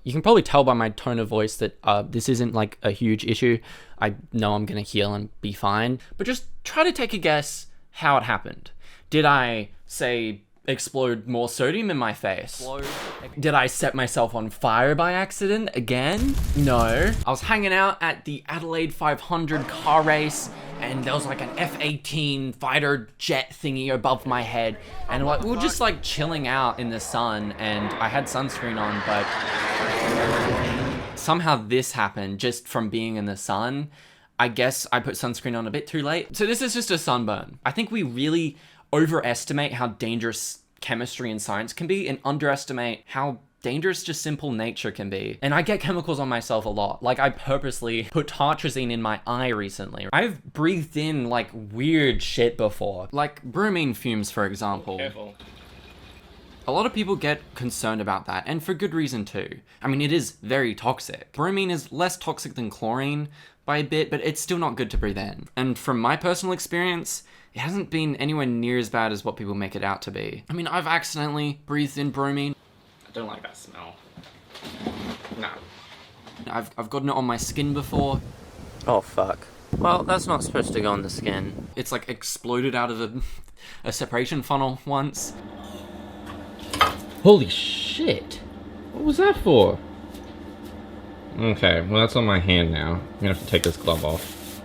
You can probably tell by my tone of voice that this isn't like a huge issue. I know I'm gonna heal and be fine, but just try to take a guess how it happened. Did I, say, explode more sodium in my face? Did I set myself on fire by accident again? No. I was hanging out at the Adelaide 500 car race, and there was like an F-18 fighter jet thingy above my head, and like we were just like chilling out in the sun, and I had sunscreen on, but somehow this happened just from being in the sun. I guess I put sunscreen on a bit too late. So this is just a sunburn. I think we really overestimate how dangerous chemistry and science can be and underestimate how dangerous just simple nature can be. And I get chemicals on myself a lot. Like, I purposely put tartrazine in my eye recently. I've breathed in like weird shit before, like bromine fumes, for example. Careful. A lot of people get concerned about that, and for good reason too. I mean, it is very toxic. Bromine is less toxic than chlorine by a bit, but it's still not good to breathe in. And from my personal experience, it hasn't been anywhere near as bad as what people make it out to be. I mean, I've accidentally breathed in bromine. I don't like that smell. No. I've gotten it on my skin before. Oh, fuck. Well, that's not supposed to go on the skin. It's like exploded out of a separation funnel once. Holy shit! What was that for? Okay, well that's on my hand now. I'm gonna have to take this glove off.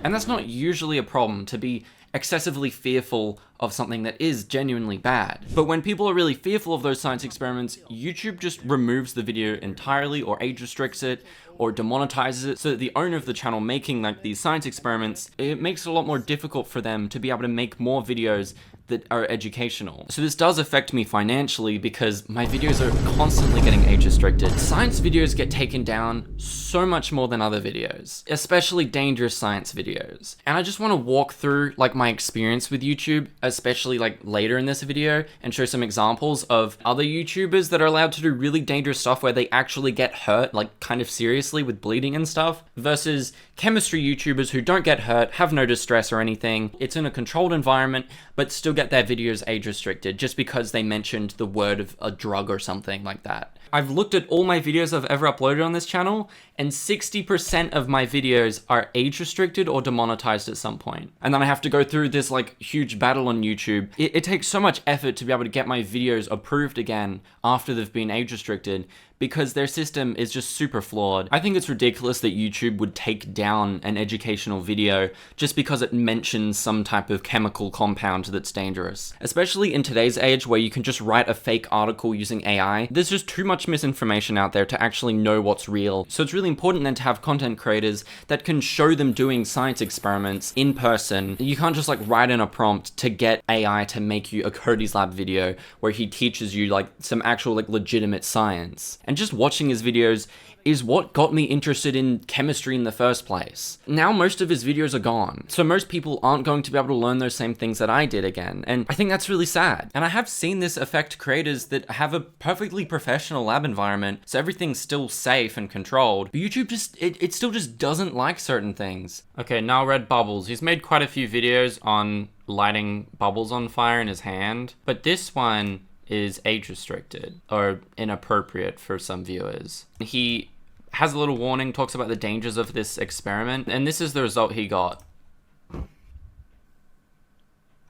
And that's not usually a problem, to be excessively fearful of something that is genuinely bad. But when people are really fearful of those science experiments, YouTube just removes the video entirely, or age restricts it, or demonetizes it, so that the owner of the channel making like these science experiments, it makes it a lot more difficult for them to be able to make more videos that are educational. So this does affect me financially because my videos are constantly getting age restricted. Science videos get taken down so much more than other videos, especially dangerous science videos. And I just want to walk through like my experience with YouTube, especially like later in this video, and show some examples of other YouTubers that are allowed to do really dangerous stuff where they actually get hurt, like kind of seriously with bleeding and stuff, versus chemistry YouTubers who don't get hurt, have no distress or anything. It's in a controlled environment, but still get their videos age restricted just because they mentioned the word of a drug or something like that. I've looked at all my videos I've ever uploaded on this channel, and 60% of my videos are age restricted or demonetized at some point. And then I have to go through this like huge battle on YouTube. It takes so much effort to be able to get my videos approved again after they've been age restricted, because their system is just super flawed. I think it's ridiculous that YouTube would take down an educational video just because it mentions some type of chemical compound that's dangerous. Especially in today's age where you can just write a fake article using AI, there's just too much misinformation out there to actually know what's real. So it's really important then to have content creators that can show them doing science experiments in person. You can't just like write in a prompt to get AI to make you a Cody's Lab video where he teaches you like some actual like legitimate science. And just watching his videos is what got me interested in chemistry in the first place. Now most of his videos are gone, so most people aren't going to be able to learn those same things that I did again, and I think that's really sad. And I have seen this affect creators that have a perfectly professional lab environment, so everything's still safe and controlled, but YouTube just, it still just doesn't like certain things. Okay, now red bubbles. He's made quite a few videos on lighting bubbles on fire in his hand, but this one is age restricted or inappropriate for some viewers. He has a little warning, talks about the dangers of this experiment, and this is the result he got.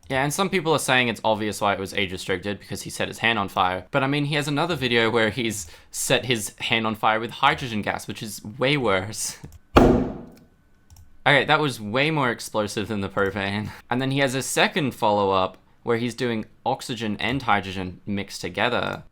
Yeah, and some people are saying it's obvious why it was age restricted because he set his hand on fire. But I mean, he has another video where he's set his hand on fire with hydrogen gas, which is way worse. Okay, that was way more explosive than the propane. And then he has a second follow-up where he's doing oxygen and hydrogen mixed together.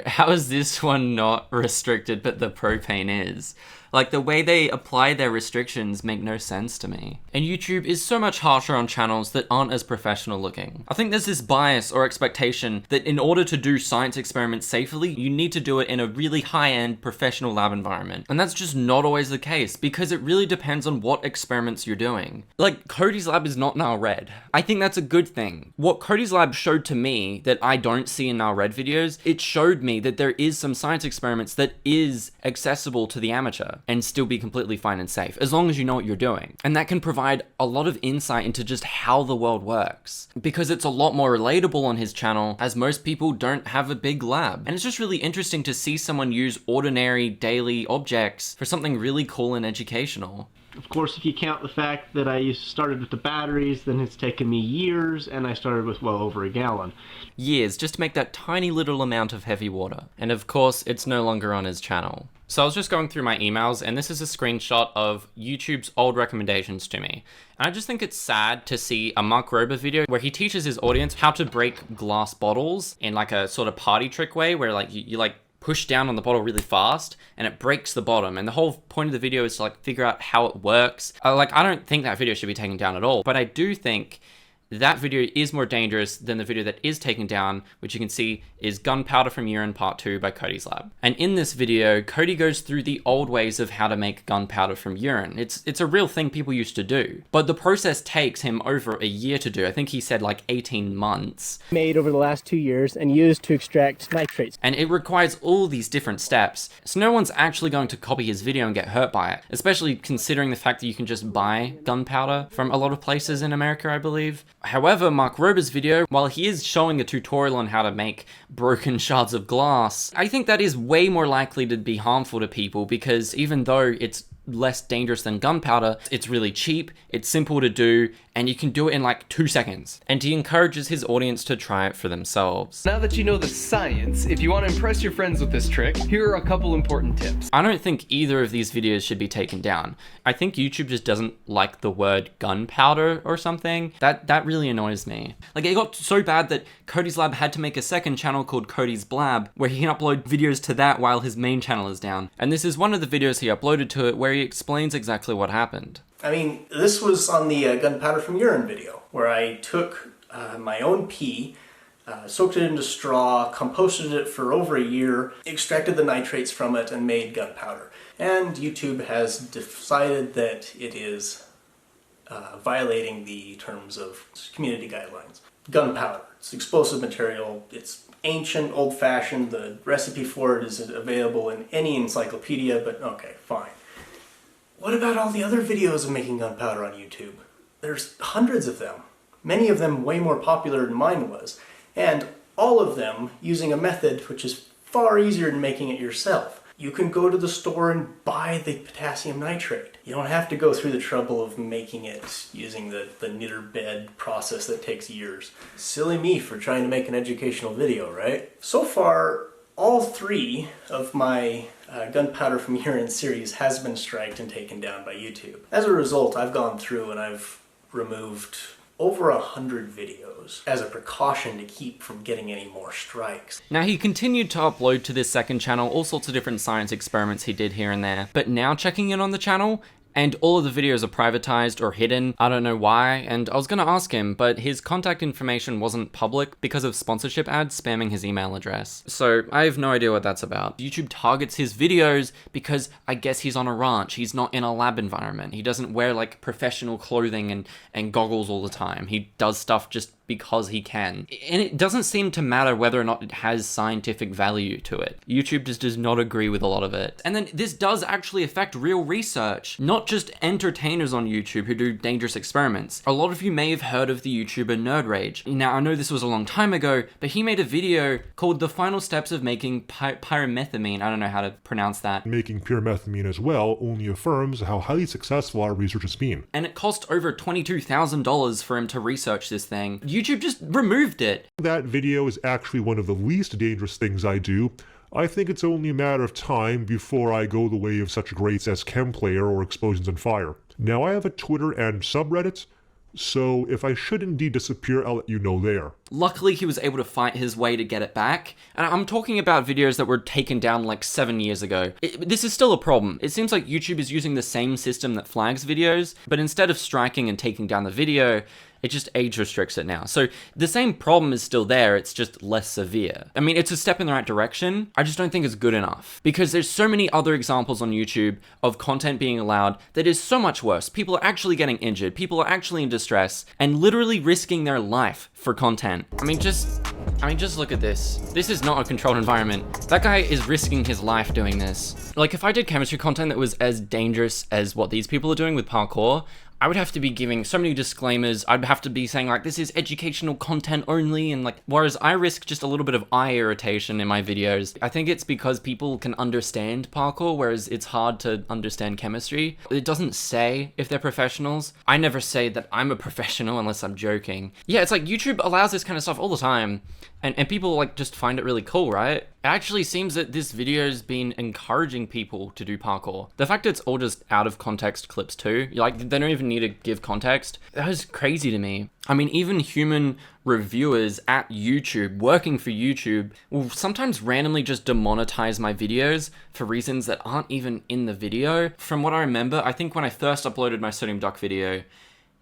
How is this one not restricted, but the propane is? Like, the way they apply their restrictions make no sense to me. And YouTube is so much harsher on channels that aren't as professional looking. I think there's this bias or expectation that in order to do science experiments safely, you need to do it in a really high-end professional lab environment. And that's just not always the case, because it really depends on what experiments you're doing. Like, Cody's Lab is not now red. I think that's a good thing. What Cody's Lab showed to me that I don't see in now red videos, it showed me that there is some science experiments that is accessible to the amateur. and still be completely fine and safe, as long as you know what you're doing. And that can provide a lot of insight into just how the world works, because it's a lot more relatable on his channel, as most people don't have a big lab. And it's just really interesting to see someone use ordinary daily objects for something really cool and educational. Of course, if you count the fact that I started with the batteries, then it's taken me years, and I started with well over a gallon. Years, just to make that tiny little amount of heavy water. And of course, it's no longer on his channel. So I was just going through my emails, and this is a screenshot of YouTube's old recommendations to me. And I just think it's sad to see a Mark Rober video where he teaches his audience how to break glass bottles in like a sort of party trick way, where like you like push down on the bottle really fast and it breaks the bottom, and the whole point of the video is to like figure out how it works. I don't think that video should be taken down at all, but I do think that video is more dangerous than the video that is taken down, which you can see is Gunpowder from Urine Part 2 by Cody's Lab. And in this video, Cody goes through the old ways of how to make gunpowder from urine. It's a real thing people used to do, but the process takes him over a year to do. I think he said like 18 months. Made over the last 2 years and used to extract nitrates. And it requires all these different steps, so no one's actually going to copy his video and get hurt by it, especially considering the fact that you can just buy gunpowder from a lot of places in America, I believe. However, Mark Rober's video, while he is showing a tutorial on how to make broken shards of glass, I think that is way more likely to be harmful to people, because even though it's less dangerous than gunpowder, it's really cheap, it's simple to do, and you can do it in like 2 seconds. And he encourages his audience to try it for themselves. Now that you know the science, if you want to impress your friends with this trick, here are a couple important tips. I don't think either of these videos should be taken down. I think YouTube just doesn't like the word gunpowder or something. That really annoys me. Like, it got so bad that Cody's Lab had to make a second channel called Cody's Blab, where he can upload videos to that while his main channel is down. And this is one of the videos he uploaded to it where he explains exactly what happened. I mean, this was on the gunpowder from urine video, where I took my own pee, soaked it into straw, composted it for over a year, extracted the nitrates from it, and made gunpowder. And YouTube has decided that it is violating the terms of community guidelines. Gunpowder, it's explosive material, it's ancient, old-fashioned, the recipe for it is available in any encyclopedia, but okay, fine. What about all the other videos of making gunpowder on YouTube? There's hundreds of them, many of them way more popular than mine was, and all of them using a method which is far easier than making it yourself. You can go to the store and buy the potassium nitrate. You don't have to go through the trouble of making it using the knitter bed process that takes years. Silly me for trying to make an educational video, right? So far, all 3 of my gunpowder from urine series has been striked and taken down by YouTube. As a result, I've gone through and I've removed over 100 videos as a precaution to keep from getting any more strikes. Now, he continued to upload to this second channel all sorts of different science experiments he did here and there, but now checking in on the channel, and all of the videos are privatized or hidden. I don't know why, and I was gonna ask him, but his contact information wasn't public because of sponsorship ads spamming his email address. So I have no idea what that's about. YouTube targets his videos because I guess he's on a ranch. He's not in a lab environment. He doesn't wear like professional clothing and goggles all the time. He does stuff just because he can. And it doesn't seem to matter whether or not it has scientific value to it. YouTube just does not agree with a lot of it. And then this does actually affect real research, not just entertainers on YouTube who do dangerous experiments. A lot of you may have heard of the YouTuber Nerd Rage. Now, I know this was a long time ago, but he made a video called The Final Steps of Making Pyrimethamine. I don't know how to pronounce that. Making pyrimethamine as well only affirms how highly successful our research has been. And it cost over $22,000 for him to research this thing. YouTube just removed it. That video is actually one of the least dangerous things I do. I think it's only a matter of time before I go the way of such greats as Chemplayer or Explosions on Fire. Now, I have a Twitter and subreddit, so if I should indeed disappear, I'll let you know there. Luckily, he was able to fight his way to get it back. And I'm talking about videos that were taken down like 7 years ago. This is still a problem. It seems like YouTube is using the same system that flags videos, but instead of striking and taking down the video, It just age restricts it now. So the same problem is still there, it's just less severe. I mean, it's a step in the right direction. I just don't think it's good enough because there's so many other examples on YouTube of content being allowed that is so much worse. People are actually getting injured. People are actually in distress and literally risking their life for content. I mean, just look at this. This is not a controlled environment. That guy is risking his life doing this. Like, if I did chemistry content that was as dangerous as what these people are doing with parkour, I would have to be giving so many disclaimers. I'd have to be saying like, this is educational content only, and like, whereas I risk just a little bit of eye irritation in my videos. I think it's because people can understand parkour, whereas it's hard to understand chemistry. It doesn't say if they're professionals. I never say that I'm a professional unless I'm joking. Yeah, it's like YouTube allows this kind of stuff all the time, and people like just find it really cool, right? It actually seems that this video's been encouraging people to do parkour. The fact it's all just out of context clips too, like they don't even need to give context, that was crazy to me. I mean, even human reviewers at YouTube, working for YouTube, will sometimes randomly just demonetize my videos for reasons that aren't even in the video. From what I remember, I think when I first uploaded my sodium duck video,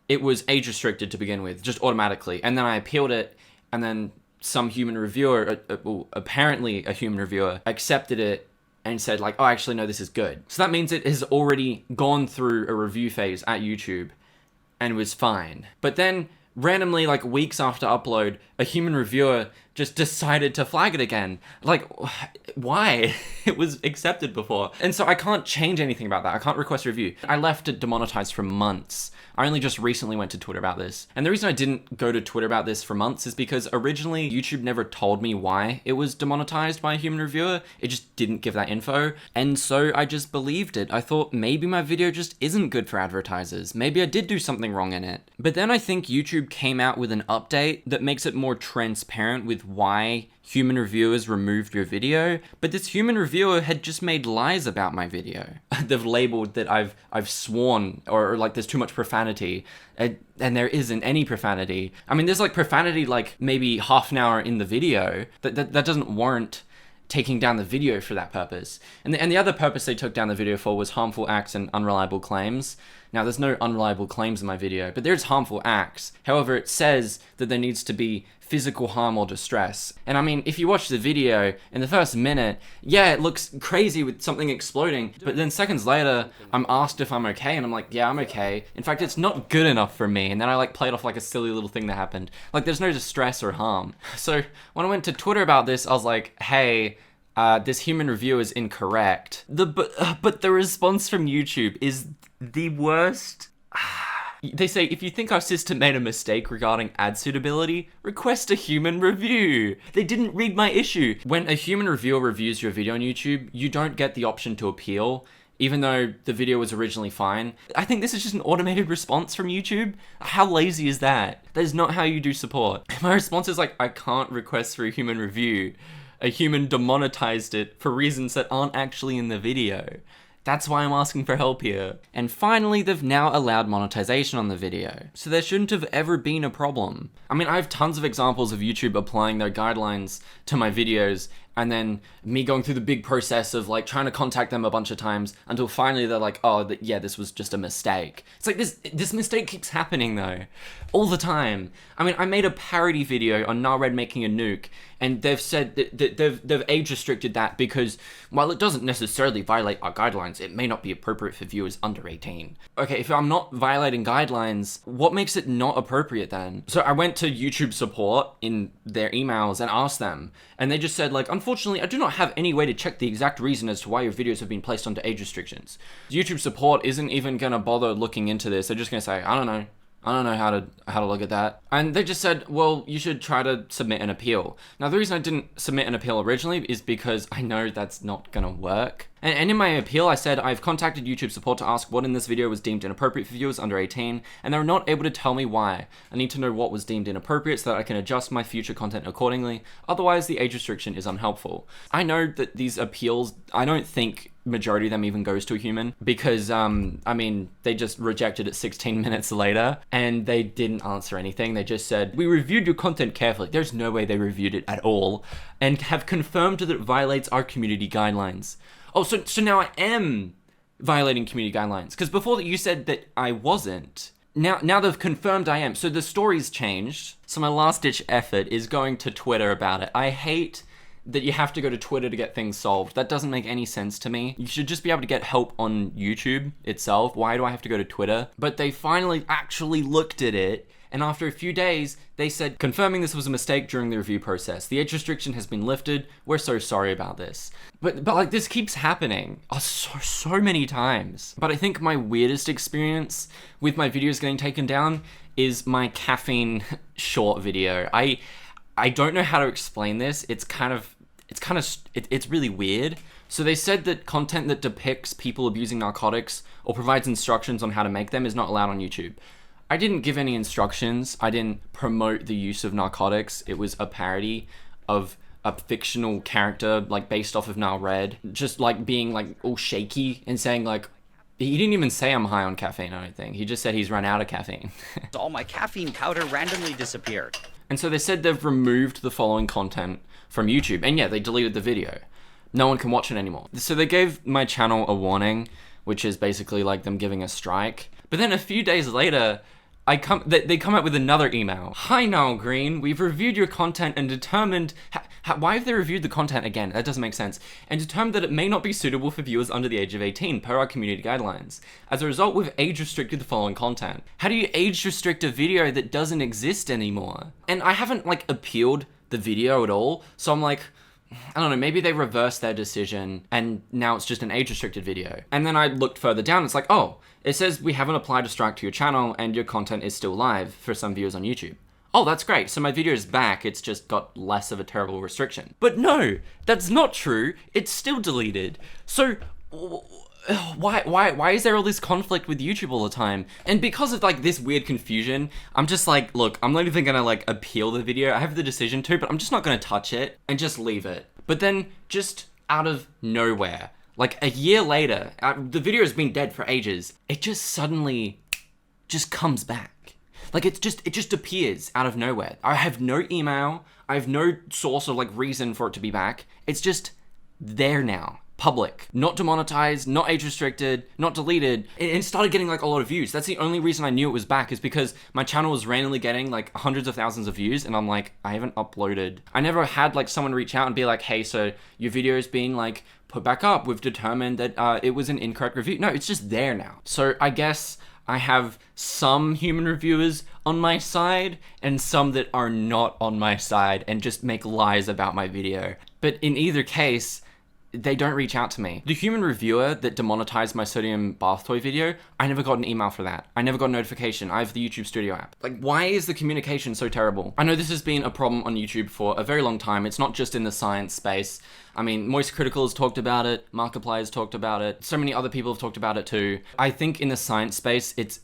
it was age restricted to begin with, just automatically. And then I appealed it, and then some human reviewer, well, apparently a human reviewer, accepted it and said like, oh, actually, no, this is good. So that means it has already gone through a review phase at YouTube and was fine. But then randomly, like weeks after upload, a human reviewer just decided to flag it again. Like, why? It was accepted before. And so I can't change anything about that. I can't request a review. I left it demonetized for months. I only just recently went to Twitter about this. And the reason I didn't go to Twitter about this for months is because originally YouTube never told me why it was demonetized by a human reviewer. It just didn't give that info. And so I just believed it. I thought maybe my video just isn't good for advertisers. Maybe I did do something wrong in it. But then I think YouTube came out with an update that makes it more transparent with why human reviewers removed your video, but this human reviewer had just made lies about my video. They've labeled that I've sworn, or like there's too much profanity, and there isn't any profanity. I mean, there's like profanity like maybe half an hour in the video. That doesn't warrant taking down the video for that purpose. And the other purpose they took down the video for was harmful acts and unreliable claims. Now, there's no unreliable claims in my video, but there's harmful acts. However, it says that there needs to be physical harm or distress. And I mean, if you watch the video, in the first minute, yeah, it looks crazy with something exploding, but then seconds later, I'm asked if I'm okay, and I'm like, yeah, I'm okay. In fact, it's not good enough for me, and then I like played off like a silly little thing that happened. Like, there's no distress or harm. So when I went to Twitter about this, I was like, hey, this human review is incorrect. But the response from YouTube is the worst. They say, if you think our system made a mistake regarding ad suitability, request a human review. They didn't read my issue. When a human reviewer reviews your video on YouTube, you don't get the option to appeal, even though the video was originally fine. I think this is just an automated response from YouTube. How lazy is that? That is not how you do support. My response is like, I can't request for a human review. A human demonetized it for reasons that aren't actually in the video. That's why I'm asking for help here. And finally, they've now allowed monetization on the video. So there shouldn't have ever been a problem. I mean, I have tons of examples of YouTube applying their guidelines to my videos, and then me going through the big process of like trying to contact them a bunch of times until finally they're like, oh, yeah, this was just a mistake. It's like this mistake keeps happening though, all the time. I mean, I made a parody video on Nared making a nuke, and they've said that they've age restricted that because while it doesn't necessarily violate our guidelines, it may not be appropriate for viewers under 18. Okay, if I'm not violating guidelines, what makes it not appropriate then? So I went to YouTube support in their emails and asked them, and they just said like, unfortunately, I do not have any way to check the exact reason as to why your videos have been placed under age restrictions. YouTube support isn't even gonna bother looking into this. They're just gonna say, I don't know how to look at that. And they just said, well, you should try to submit an appeal. Now, the reason I didn't submit an appeal originally is because I know that's not gonna work. And in my appeal, I said, I've contacted YouTube support to ask what in this video was deemed inappropriate for viewers under 18, and they were not able to tell me why. I need to know what was deemed inappropriate so that I can adjust my future content accordingly. Otherwise, the age restriction is unhelpful. I know that these appeals, I don't think majority of them even goes to a human because, I mean, they just rejected it 16 minutes later and they didn't answer anything. They just said, we reviewed your content carefully. There's no way they reviewed it at all and have confirmed that it violates our community guidelines. Oh, so now I am violating community guidelines because before that you said that I wasn't. now they've confirmed I am. So the story's changed. So my last ditch effort is going to Twitter about it. I hate that you have to go to Twitter to get things solved. That doesn't make any sense to me. You should just be able to get help on YouTube itself. Why do I have to go to Twitter? But they finally actually looked at it, and after a few days, they said, confirming this was a mistake during the review process. The age restriction has been lifted. We're so sorry about this. But like, this keeps happening so many times. But I think my weirdest experience with my videos getting taken down is my caffeine short video. I don't know how to explain this. It's really weird. So they said that content that depicts people abusing narcotics or provides instructions on how to make them is not allowed on YouTube. I didn't give any instructions. I didn't promote the use of narcotics. It was a parody of a fictional character, like based off of Now Red, just like being like all shaky and saying like, he didn't even say I'm high on caffeine, I don't think. He just said he's run out of caffeine. All my caffeine powder randomly disappeared. And so they said they've removed the following content from YouTube. And yeah, they deleted the video. No one can watch it anymore. So they gave my channel a warning, which is basically like them giving a strike. But then a few days later, they come out with another email. Hi, Niall Green. We've reviewed your content and determined... why have they reviewed the content again? That doesn't make sense. And determined that it may not be suitable for viewers under the age of 18, per our community guidelines. As a result, we've age restricted the following content. How do you age restrict a video that doesn't exist anymore? And I haven't, like, appealed the video at all, so I'm like... I don't know, maybe they reversed their decision and now it's just an age-restricted video. And then I looked further down, it's like, oh, it says we haven't applied a strike to your channel and your content is still live for some viewers on YouTube. Oh, that's great, so my video is back, it's just got less of a terrible restriction. But no, that's not true, it's still deleted. So, why is there all this conflict with YouTube all the time? And because of like this weird confusion, I'm just like, look, I'm not even gonna like appeal the video. I have the decision to, but I'm just not gonna touch it and just leave it. But then just out of nowhere, like a year later, the video has been dead for ages. It just suddenly just comes back. Like it just appears out of nowhere. I have no email. I have no source or like reason for it to be back. It's just there now. Public, not demonetized, not age restricted, not deleted, and it started getting like a lot of views. That's the only reason I knew it was back, is because my channel was randomly getting like hundreds of thousands of views and I'm like, I haven't uploaded. I never had like someone reach out and be like, hey, so your video is being like put back up. We've determined that it was an incorrect review. No, it's just there now. So I guess I have some human reviewers on my side and some that are not on my side and just make lies about my video. But in either case, they don't reach out to me. The human reviewer that demonetized my sodium bath toy video, I never got an email for that. I never got a notification. I have the YouTube Studio app. Like, why is the communication so terrible? I know this has been a problem on YouTube for a very long time. It's not just in the science space. I mean, Moist Critical has talked about it. Markiplier has talked about it. So many other people have talked about it too. I think in the science space, it's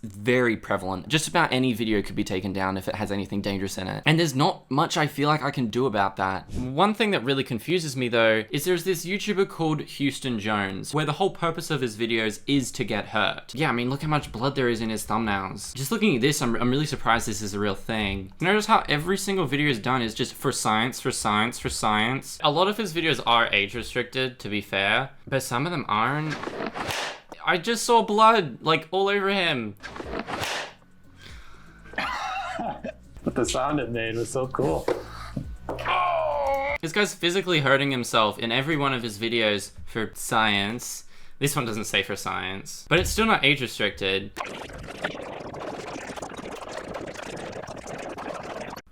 very prevalent. Just about any video could be taken down if it has anything dangerous in it. And there's not much I feel like I can do about that. One thing that really confuses me though, is there's this YouTuber called Houston Jones, where the whole purpose of his videos is to get hurt. Yeah, I mean, look how much blood there is in his thumbnails. Just looking at this, I'm really surprised this is a real thing. Notice how every single video is done is just for science, for science, for science. A lot of his videos are age restricted, to be fair, but some of them aren't. I just saw blood, like, all over him. But the sound it made was so cool. This guy's physically hurting himself in every one of his videos for science. This one doesn't say for science, but it's still not age restricted.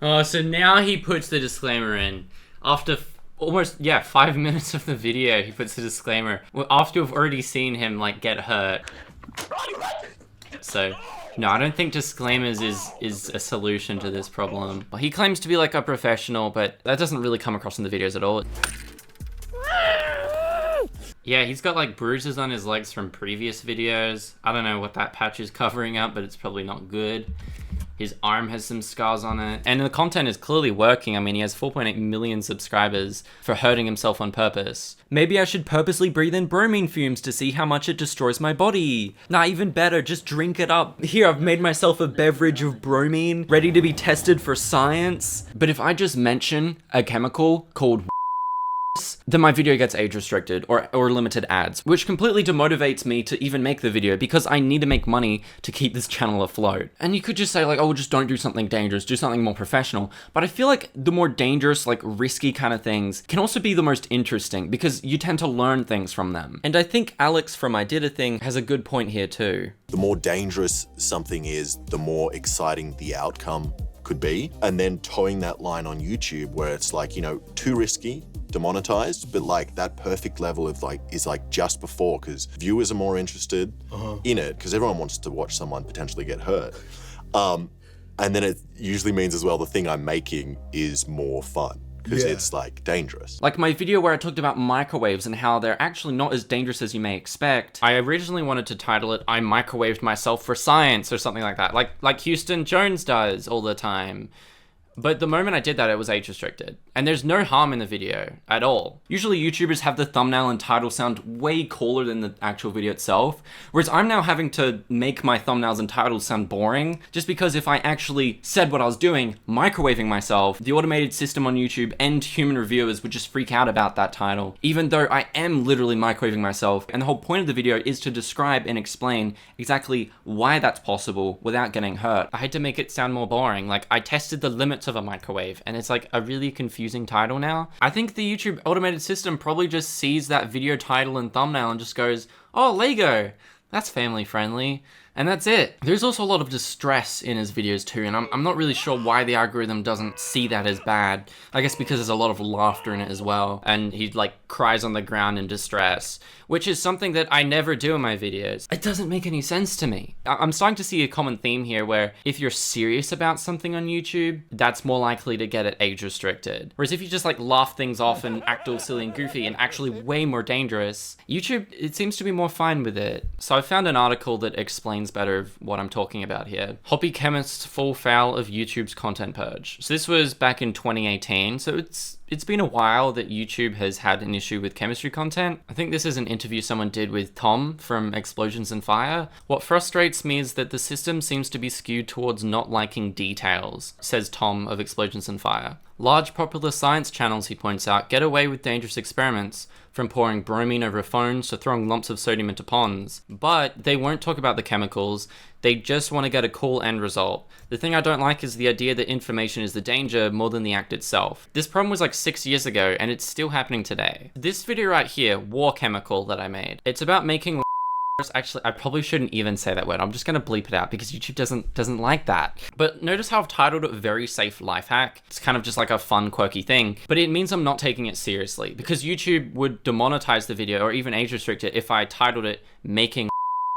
Oh, so now he puts the disclaimer in. After almost, 5 minutes of the video, he puts the disclaimer. Well, after we've already seen him, like, get hurt. So, no, I don't think disclaimers is a solution to this problem. Well, he claims to be, like, a professional, but that doesn't really come across in the videos at all. Yeah, he's got, like, bruises on his legs from previous videos. I don't know what that patch is covering up, but it's probably not good. His arm has some scars on it. And the content is clearly working. I mean, he has 4.8 million subscribers for hurting himself on purpose. Maybe I should purposely breathe in bromine fumes to see how much it destroys my body. Nah, even better, just drink it up. Here, I've made myself a beverage of bromine, ready to be tested for science. But if I just mention a chemical called then my video gets age restricted or limited ads, which completely demotivates me to even make the video because I need to make money to keep this channel afloat. And you could just say like, oh, just don't do something dangerous, do something more professional. But I feel like the more dangerous, like risky kind of things can also be the most interesting because you tend to learn things from them. And I think Alex from I Did a Thing has a good point here too. The more dangerous something is, the more exciting the outcome could be. And then towing that line on YouTube where it's like, you know, too risky, demonetized, but like that perfect level of like is like just before, because viewers are more interested in it because everyone wants to watch someone potentially get hurt. And then it usually means as well the thing I'm making is more fun because it's like dangerous. Like my video where I talked about microwaves and how they're actually not as dangerous as you may expect. I originally wanted to title it I Microwaved Myself for Science or something like that, like Houston Jones does all the time. But the moment I did that, it was age restricted. And there's no harm in the video at all. Usually YouTubers have the thumbnail and title sound way cooler than the actual video itself, whereas I'm now having to make my thumbnails and titles sound boring, just because if I actually said what I was doing, microwaving myself, the automated system on YouTube and human reviewers would just freak out about that title, even though I am literally microwaving myself, and the whole point of the video is to describe and explain exactly why that's possible without getting hurt. I had to make it sound more boring. Like, I tested the limits of a microwave, and it's like a really confusing title now. I think the YouTube automated system probably just sees that video title and thumbnail and just goes, oh, Lego, that's family friendly. And that's it. There's also a lot of distress in his videos too, and I'm not really sure why the algorithm doesn't see that as bad. I guess because there's a lot of laughter in it as well, and he like cries on the ground in distress, which is something that I never do in my videos. It doesn't make any sense to me. I'm starting to see a common theme here where if you're serious about something on YouTube, that's more likely to get it age restricted. Whereas if you just like laugh things off and act all silly and goofy and actually way more dangerous, YouTube, it seems to be more fine with it. So I found an article that explains better of what I'm talking about here. Hobby chemists fall foul of YouTube's content purge. So this was back in 2018, so it's been a while that YouTube has had an issue with chemistry content. I think this is an interview someone did with Tom from Explosions and Fire. What frustrates me is that the system seems to be skewed towards not liking details, says Tom of Explosions and Fire. Large popular science channels, he points out, get away with dangerous experiments, from pouring bromine over phones to throwing lumps of sodium into ponds. But they won't talk about the chemicals, they just want to get a cool end result. The thing I don't like is the idea that information is the danger more than the act itself. This problem was like 6 years ago, and it's still happening today. This video right here, War Chemical, that I made, it's about making actually, I probably shouldn't even say that word. I'm just gonna bleep it out because YouTube doesn't like that. But notice how I've titled it Very Safe Life Hack. It's kind of just like a fun, quirky thing, but it means I'm not taking it seriously because YouTube would demonetize the video or even age restrict it if I titled it Making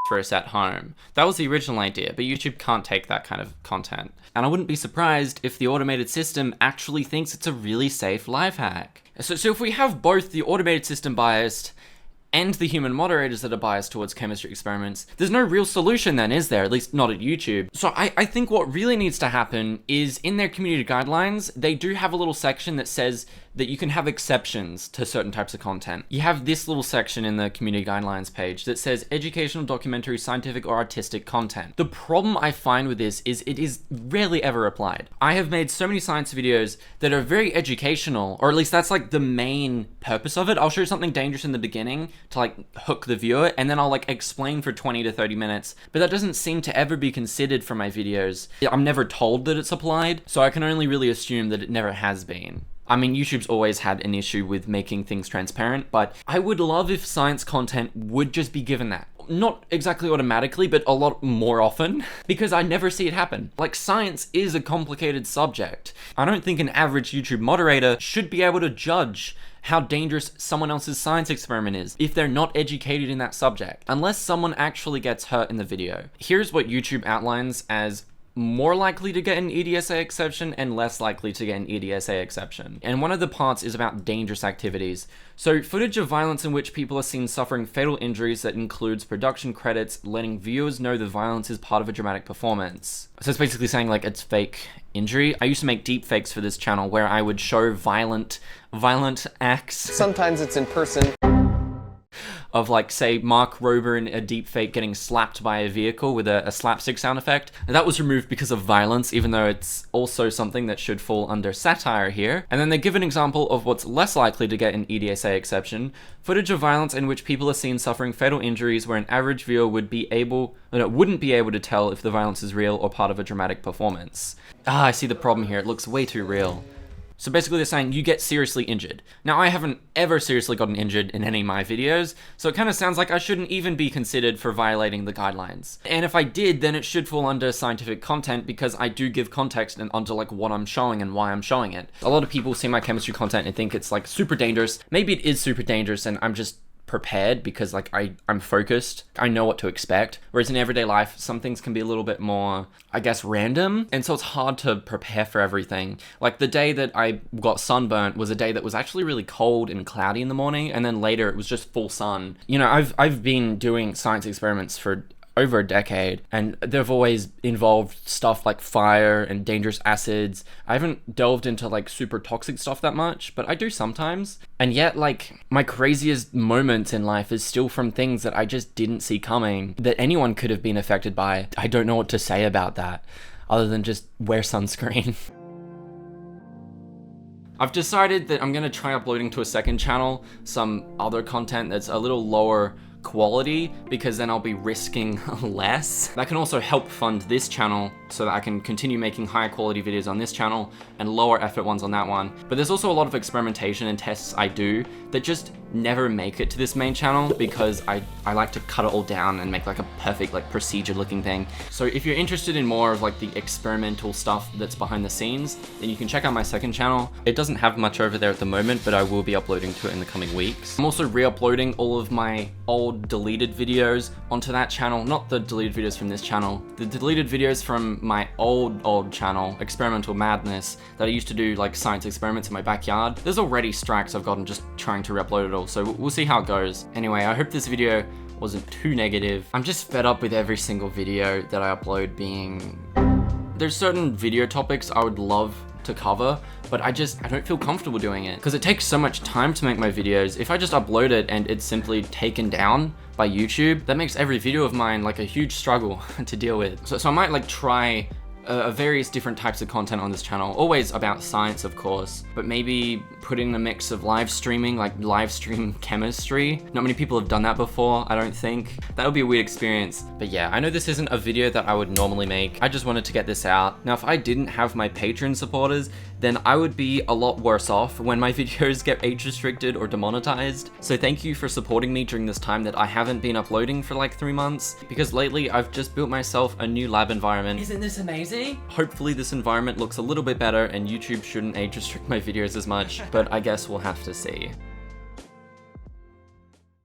for us at home. That was the original idea, but YouTube can't take that kind of content. And I wouldn't be surprised if the automated system actually thinks it's a really safe life hack. So if we have both the automated system biased and the human moderators that are biased towards chemistry experiments, there's no real solution then, is there? At least not at YouTube. So I think what really needs to happen is in their community guidelines, they do have a little section that says that you can have exceptions to certain types of content. You have this little section in the community guidelines page that says educational, documentary, scientific, or artistic content. The problem I find with this is it is rarely ever applied. I have made so many science videos that are very educational, or at least that's like the main purpose of it. I'll show you something dangerous in the beginning to like hook the viewer, and then I'll like explain for 20 to 30 minutes, but that doesn't seem to ever be considered for my videos. I'm never told that it's applied, so I can only really assume that it never has been. I mean, YouTube's always had an issue with making things transparent, but I would love if science content would just be given that. Not exactly automatically, but a lot more often, because I never see it happen. Like, science is a complicated subject. I don't think an average YouTube moderator should be able to judge how dangerous someone else's science experiment is if they're not educated in that subject, unless someone actually gets hurt in the video. Here's what YouTube outlines as more likely to get an EDSA exception and less likely to get an EDSA exception. And one of the parts is about dangerous activities. So footage of violence in which people are seen suffering fatal injuries that includes production credits, letting viewers know the violence is part of a dramatic performance. So it's basically saying like it's fake injury. I used to make deep fakes for this channel where I would show violent acts. Sometimes it's in person. of like, say, Mark Rober in a deepfake getting slapped by a vehicle with a slapstick sound effect. And that was removed because of violence, even though it's also something that should fall under satire here. And then they give an example of what's less likely to get an EDSA exception: footage of violence in which people are seen suffering fatal injuries where an average viewer wouldn't be able to tell if the violence is real or part of a dramatic performance. Ah, I see the problem here. It looks way too real. So basically they're saying you get seriously injured. Now, I haven't ever seriously gotten injured in any of my videos, so it kind of sounds like I shouldn't even be considered for violating the guidelines. And if I did, then it should fall under scientific content, because I do give context and onto like what I'm showing and why I'm showing it. A lot of people see my chemistry content and think it's like super dangerous. Maybe it is super dangerous and I'm just prepared because like I'm focused, I know what to expect. Whereas in everyday life, some things can be a little bit more, I guess, random, and so it's hard to prepare for everything. Like the day that I got sunburnt was a day that was actually really cold and cloudy in the morning, and then later it was just full sun. You know, I've been doing science experiments for over a decade, and they've always involved stuff like fire and dangerous acids. I haven't delved into like super toxic stuff that much, but I do sometimes. And yet, like, my craziest moments in life is still from things that I just didn't see coming, that anyone could have been affected by. I don't know what to say about that, other than just wear sunscreen. I've decided that I'm gonna try uploading to a second channel some other content that's a little lower quality, because then I'll be risking less. That can also help fund this channel so that I can continue making higher quality videos on this channel and lower effort ones on that one. But there's also a lot of experimentation and tests I do that just never make it to this main channel, because I like to cut it all down and make like a perfect like procedure looking thing. So if you're interested in more of like the experimental stuff that's behind the scenes, then you can check out my second channel. It doesn't have much over there at the moment, but I will be uploading to it in the coming weeks. I'm also re-uploading all of my old deleted videos onto that channel. Not the deleted videos from this channel, the deleted videos from my old channel, Experimental Madness, that I used to do like science experiments in my backyard. There's already strikes I've gotten just trying to re-upload it all, so we'll see how it goes. Anyway, I hope this video wasn't too negative. I'm just fed up with every single video that I upload being... There's certain video topics I would love to cover, but I don't feel comfortable doing it because it takes so much time to make my videos. If I just upload it and it's simply taken down by YouTube, that makes every video of mine like a huge struggle to deal with. So I might like try various different types of content on this channel, always about science of course, but maybe put in a mix of live streaming, like live stream chemistry. Not many people have done that before, I don't think. That would be a weird experience. But yeah, I know this isn't a video that I would normally make. I just wanted to get this out. Now, if I didn't have my Patreon supporters, then I would be a lot worse off when my videos get age restricted or demonetized. So thank you for supporting me during this time that I haven't been uploading for like 3 months, because lately I've just built myself a new lab environment. Isn't this amazing? Hopefully this environment looks a little bit better and YouTube shouldn't age restrict my videos as much, but I guess we'll have to see.